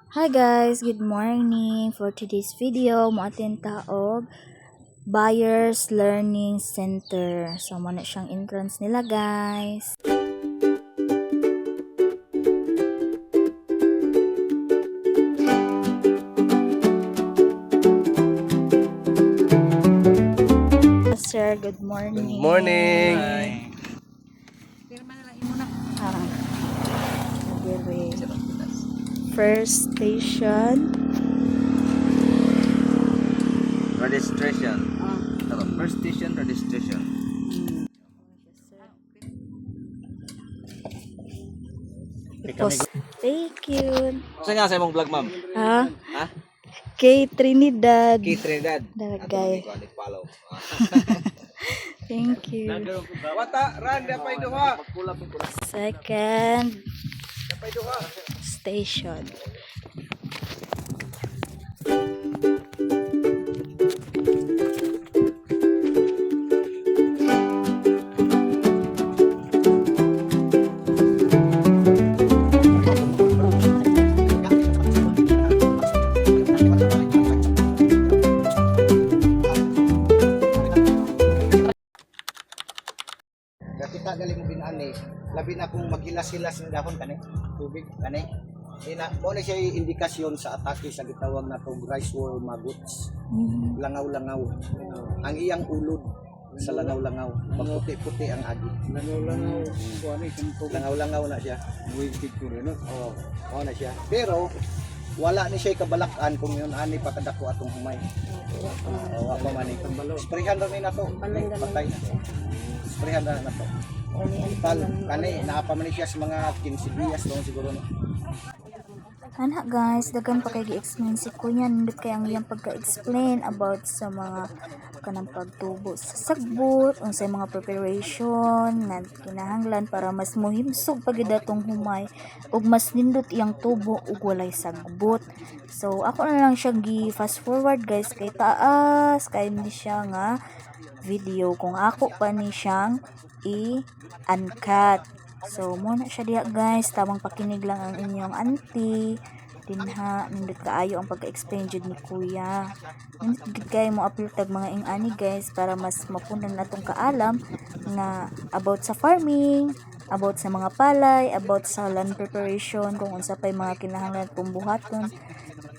Hi guys, good morning. For today's video, mo-attend ta og Buyers Learning Center. So mo na siyang entrance nila, guys. Sir, good morning. Good morning. Ah, dire. First station. Registration. First station registration. Thank you. Sa nga sa imong vlog, ma'am? Ha? Ha? Kay Trinidad. Kay Trinidad. Dagay. Follow. Thank you. Wata, ran dapay duha. Second station. Kita galing binani, labi na kung maghilas-hilas ng dahon kani, tubig kani. Ina mo na siya indikasyon sa atake sa gitawag na tong rice worm maggots. Langaw-langaw. Ang iyang ulod sa langaw-langaw, maputi-puti ang agi. Langaw-langaw, langaw-langaw na siya. Oo, oo na siya. Pero wala ni siya kabalakan kung yun ani pakadako atong humay. Oo, ako man ni. Sprayhan ron ni nato. Patay na. Sprayhan na nato. Tal kani napaman siya sa mga 15 días doon siguro no. Ana guys, dagan pa kay gi-explain si Kuya nindot kay ang iyang pagka-explain about sa mga kanang pagtubo sa sagbot, unsay mga preparation nga kinahanglan para mas mohimsog pagid atong humay ug mas nindot iyang tubo ug walay sagbot. So ako na lang siya gi fast forward guys kay taas kay hindi siya nga video kung ako pa ni siyang i-uncut. So, muna siya diha guys. Tamang pakinig lang ang inyong auntie. Dinha, nindot kaayo ang pagka-explain jud ni Kuya. Nindot gid kay mo apil tag mga ing-ani guys para mas mapunan natong kaalam na about sa farming, about sa mga palay, about sa land preparation, kung unsa pay mga kinahanglan kung buhaton,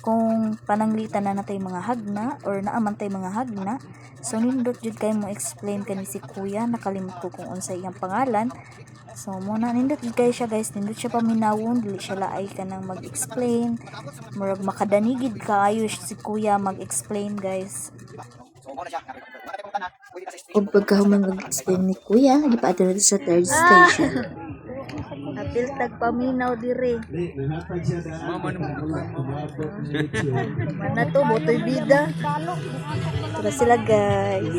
kung pananglitan na natay mga hagna or naaman tay mga hagna. So nindot jud kay mo explain kani si Kuya, nakalimot ko kung unsa iyang pangalan. So muna nindot jud kay siya guys, nindot siya paminawon, dili siya laay kanang mag-explain. Murag makadanigid kaayo si Kuya mag-explain guys. Og pagkahuman mag-explain ni Kuya, gipaadto sa third station. Apil tag paminaw dire. Mana to botoy bida. Tara sila guys.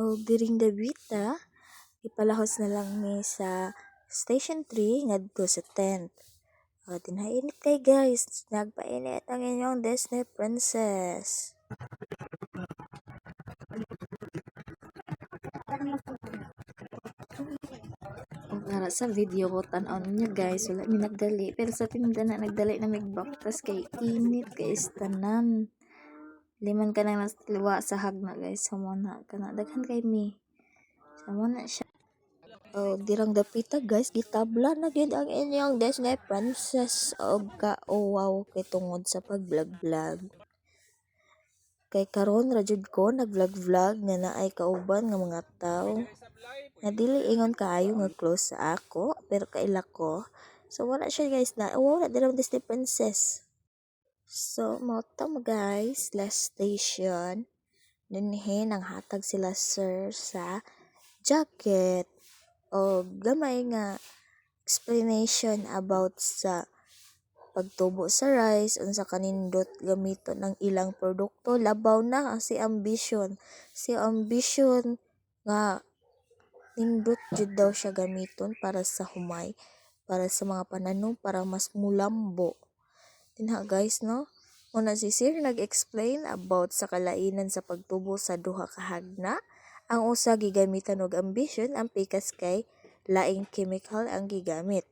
O diring Davita, ipalahos na lang mi sa Station 3 ngadto sa tent. O dinhainit kay guys, nagpainit ang inyong Disney princess. Kung para sa video ko tan-on niya guys, wala mi nagdali pero sa tinda na nagdali na migbaktas kay init kay tanan. Liman ka nang nasliwa sa hagna guys, sumuna ka na daghan kay mi. Sumuna siya. O dirang dapita guys, gitabla na gyud ang inyong Disney princess og ka-wow kay tungod sa pag-vlog. Kay karon ra jud ko nag-vlog nga naay kauban nga mga tawo. Na dili ingon kaayo nga close sa ako, pero kaila ko. So wala siya guys na wala dirang Disney princess. So moto mo guys, last station. Dinhi nang hatag sila sir sa jacket o gamay nga explanation about sa pagtubo sa rice unsa kanindot gamiton ng ilang produkto. Labaw na si Ambition nga nindot jud daw siya gamiton para sa humay, para sa mga pananom, para mas mulambo. Dinha guys no, muna si Sir nag-explain about sa kalainan sa pagtubo sa duha ka hagna. Ang usa gigamitan og Ambition, ang pikas kay laing chemical ang gigamit.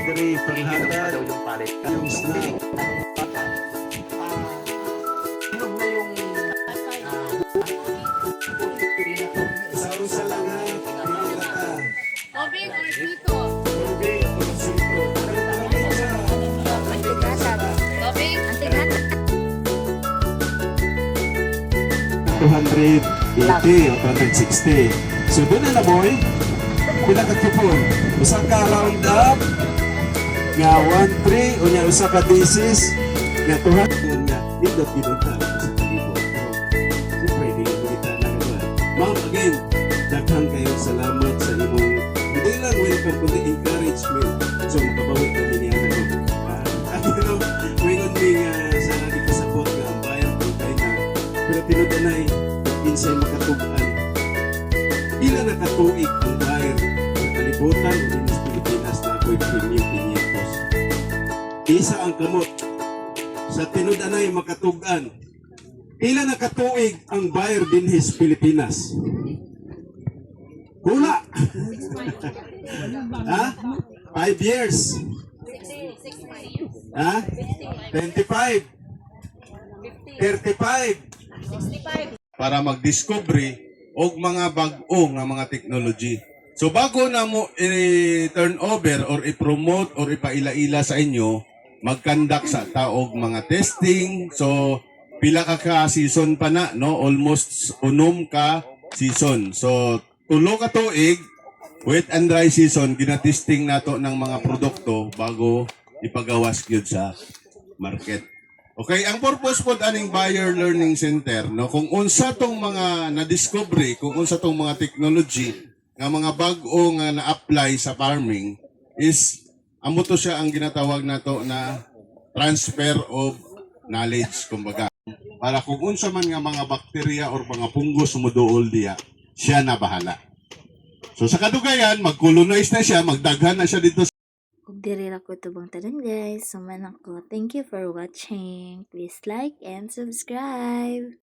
Dari panghatag yung snack. Sa langat, pinilatan. Tubig or dito? Tubig o sito. Tubig? 280 o 260. So doon na boy, pila ka kupon. Usa ka round up, nga 1-3 o nga usa ka disis, nga 200 nga. Dito pinunta sa kalibot. Siyempre, hindi ko kita na naman. Ma'am, again, daghang kayong salamat sa imong hindi lang welcome kundi encouragement. So makabawi kami niya na wingon mi nga sa nagipasabot nga ang bayan ko kay na pero tinudanay kinsay makatugan. Ila nakatuig ang bayan sa kalibutan o Inas Pilipinas na ako'y 3,500. Isa ang kamot sa tinudanay makatugan. Ila nakatuig ang buyer din his Pilipinas. Hula! Ha? 5 years. Ha? 25. 35. Para mag-discovery og mga bag-o nga mga technology. So bago na mo i-turn over or i-promote or ipaila-ila sa inyo, mag-conduct sa taog mga testing. So pila ka season pa na, no? Almost unom ka season. So tulo ka tuig wet and dry season ginatesting nato ng mga produkto bago ipagawas gyud sa market. Okay, ang purpose po aning Buyer Learning Center, no, kung unsa tong mga na-discovery, kung unsa tong mga technology nga mga bag-o nga na-apply sa farming is amo to siya ang ginatawag nato na transfer of knowledge kumbaga. Para kung unsa man nga mga bakterya or mga fungus muduol diya, siya na bahala. So sa kadugayan, mag-colonize na siya, magdaghan na siya dito. Kung diri ra ko tubang tanan guys, suman ako. Thank you for watching. Please like and subscribe.